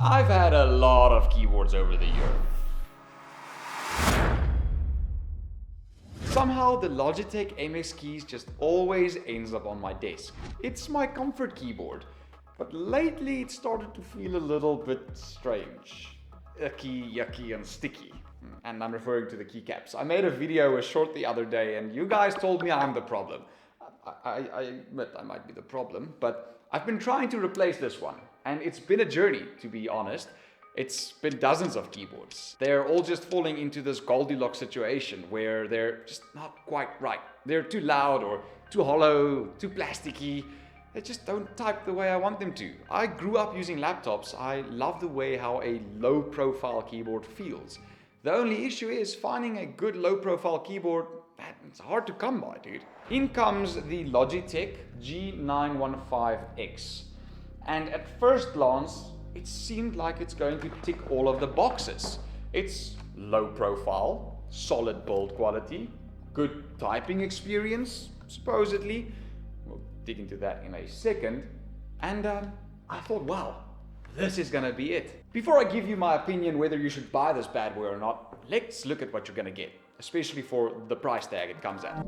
I've had a lot of keyboards over the year. Somehow the Logitech MX Keys just always ends up on my desk. It's my comfort keyboard, but lately it started to feel a little bit strange. Icky, yucky and sticky. And I'm referring to the keycaps. I made a video short the other day and you guys told me I'm the problem. I admit I might be the problem, but I've been trying to replace this one. And it's been a journey, to be honest. It's been dozens of keyboards. They're all just falling into this Goldilocks situation where they're just not quite right. They're too loud or too hollow, too plasticky. They just don't type the way I want them to. I grew up using laptops. I love the way how a low profile keyboard feels. The only issue is finding a good low profile keyboard. It's hard to come by, dude. In comes the Logitech G915X. And at first glance, it seemed like it's going to tick all of the boxes. It's low profile, solid build quality, good typing experience, supposedly. We'll dig into that in a second. And I thought, wow, this is gonna be it. Before I give you my opinion whether you should buy this bad boy or not, let's look at what you're gonna get, especially for the price tag it comes at.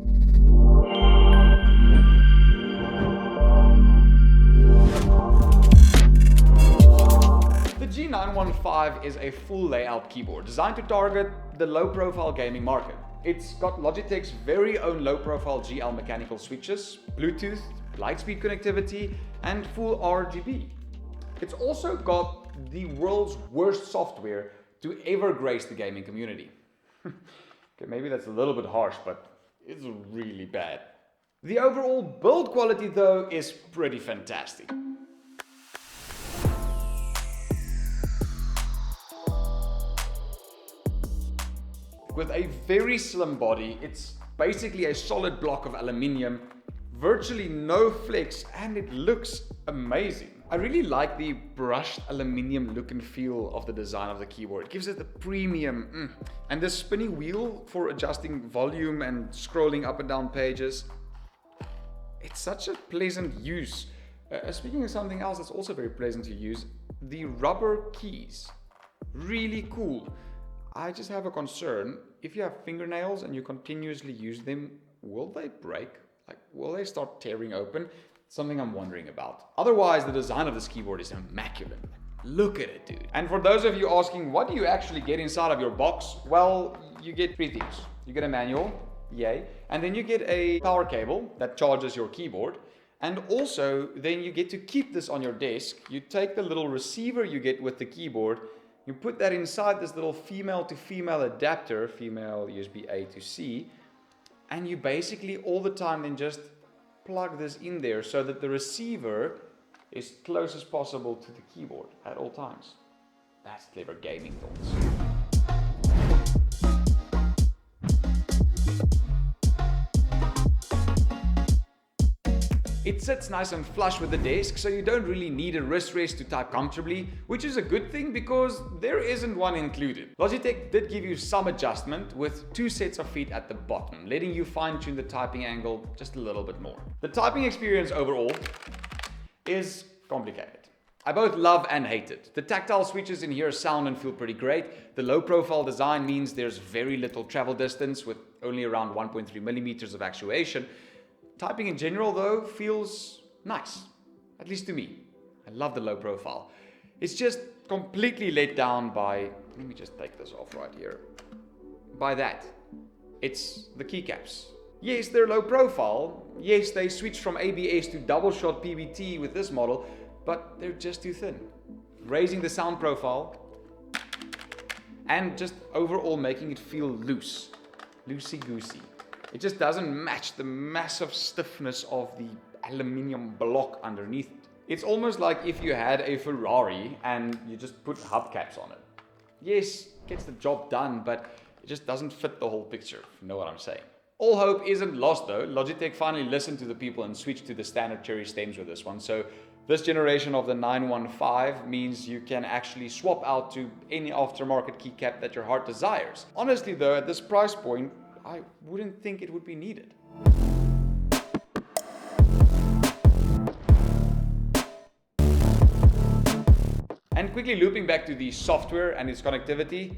The G915 is a full layout keyboard designed to target the low profile gaming market. It's got Logitech's very own low profile GL mechanical switches, Bluetooth, Lightspeed connectivity, and full RGB. It's also got the world's worst software to ever grace the gaming community. Okay, maybe that's a little bit harsh, but it's really bad. The overall build quality though is pretty fantastic. With a very slim body, it's basically a solid block of aluminium, virtually no flex, and it looks amazing. I really like the brushed aluminium look and feel of the design of the keyboard. It gives it the premium, and this spinny wheel for adjusting volume and scrolling up and down pages. It's such a pleasant use. Speaking of something else that's also very pleasant to use, the rubber keys. Really cool. I just have a concern. If you have fingernails and you continuously use them, will they break? Like, will they start tearing open? Something I'm wondering about. Otherwise, the design of this keyboard is immaculate. Look at it, dude. And for those of you asking, what do you actually get inside of your box? Well, you get three things. You get a manual, yay. And then you get a power cable that charges your keyboard. And also, then you get to keep this on your desk. You take the little receiver you get with the keyboard, you put that inside this little female to female adapter, female USB A to C, and you basically all the time then just plug this in there so that the receiver is close as possible to the keyboard at all times. That's clever gaming thoughts. It sits nice and flush with the desk, so you don't really need a wrist rest to type comfortably, which is a good thing because there isn't one included. Logitech did give you some adjustment with two sets of feet at the bottom, letting you fine-tune the typing angle just a little bit more. The typing experience overall is complicated. I both love and hate it. The tactile switches in here sound and feel pretty great. The low profile design means there's very little travel distance with only around 1.3 millimeters of actuation. Typing in general though feels nice, at least to me. I love the low profile. It's just completely let down by, let me just take this off right here, by that. It's the keycaps. Yes, they're low profile. Yes, they switched from ABS to double shot PBT with this model, but they're just too thin. Raising the sound profile and just overall making it feel loose, loosey-goosey. It just doesn't match the massive stiffness of the aluminium block underneath it. It's almost like if you had a Ferrari and you just put hubcaps on it. Yes, it gets the job done, but it just doesn't fit the whole picture, if you know what I'm saying. All hope isn't lost though. Logitech finally listened to the people and switched to the standard cherry stems with this one. So this generation of the 915 means you can actually swap out to any aftermarket keycap that your heart desires. Honestly though, at this price point, I wouldn't think it would be needed. And quickly looping back to the software and its connectivity,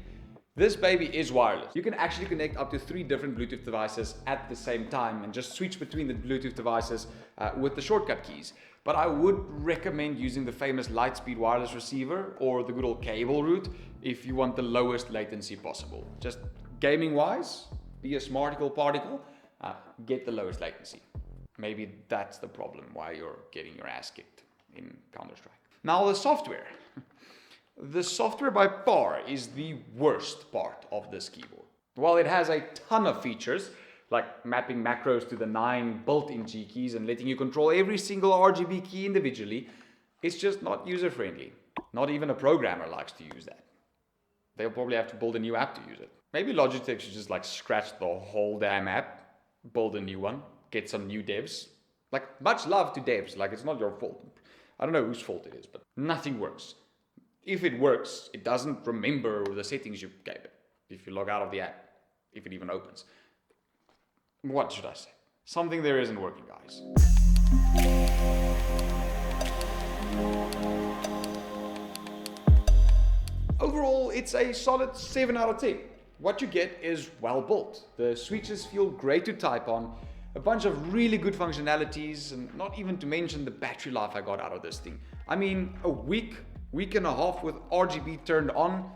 this baby is wireless. You can actually connect up to 3 different Bluetooth devices at the same time and just switch between the Bluetooth devices with the shortcut keys. But I would recommend using the famous Lightspeed wireless receiver or the good old cable route if you want the lowest latency possible. Just gaming wise, be a smarticle particle, get the lowest latency. Maybe that's the problem why you're getting your ass kicked in Counter-Strike. Now the software. The software by far is the worst part of this keyboard. While it has a ton of features, like mapping macros to the 9 built-in G keys and letting you control every single RGB key individually, it's just not user-friendly. Not even a programmer likes to use that. They'll probably have to build a new app to use it. Maybe Logitech should just like scratch the whole damn app, build a new one, get some new devs. Like, much love to devs, like it's not your fault. I don't know whose fault it is, but nothing works. If it works, it doesn't remember the settings you gave it. If you log out of the app, if it even opens. What should I say? Something there isn't working, guys. Overall, it's a solid 7 out of 10. What you get is well built. The switches feel great to type on. A bunch of really good functionalities, and not even to mention the battery life I got out of this thing. I mean, a week and a half with RGB turned on,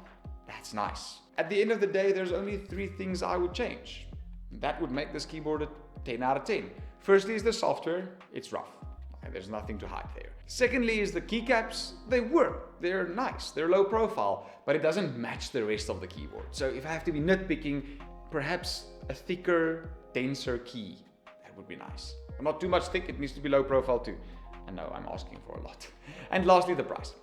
that's nice. At the end of the day, there's only 3 things I would change. That would make this keyboard a 10 out of 10. Firstly is the software, it's rough. There's nothing to hide there. Secondly is the keycaps, they work, they're nice, they're low profile, but it doesn't match the rest of the keyboard. So if I have to be nitpicking, perhaps a thicker, denser key, that would be nice. But not too much thick, it needs to be low profile too. I know I'm asking for a lot. And lastly, the price.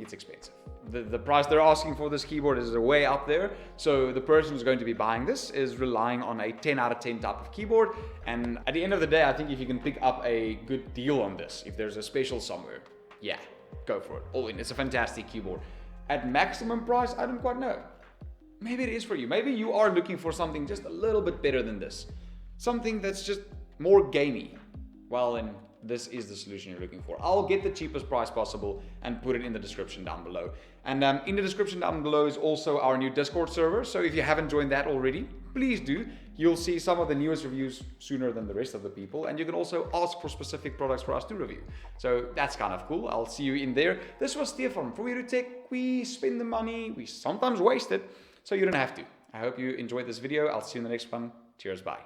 It's expensive. The price they're asking for this keyboard is way up there. So the person who's going to be buying this is relying on a 10 out of 10 type of keyboard. And at the end of the day, I think if you can pick up a good deal on this, if there's a special somewhere, yeah, go for it. All in. It's a fantastic keyboard. At maximum price, I don't quite know. Maybe it is for you. Maybe you are looking for something just a little bit better than this. Something that's just more gamey. Well, then this is the solution you're looking for. I'll get the cheapest price possible and put it in the description down below. And in the description down below is also our new Discord server. So if you haven't joined that already, please do. You'll see some of the newest reviews sooner than the rest of the people. And you can also ask for specific products for us to review. So that's kind of cool. I'll see you in there. This was Stefan from Tech. We spend the money, we sometimes waste it, so you don't have to. I hope you enjoyed this video. I'll see you in the next one. Cheers, bye.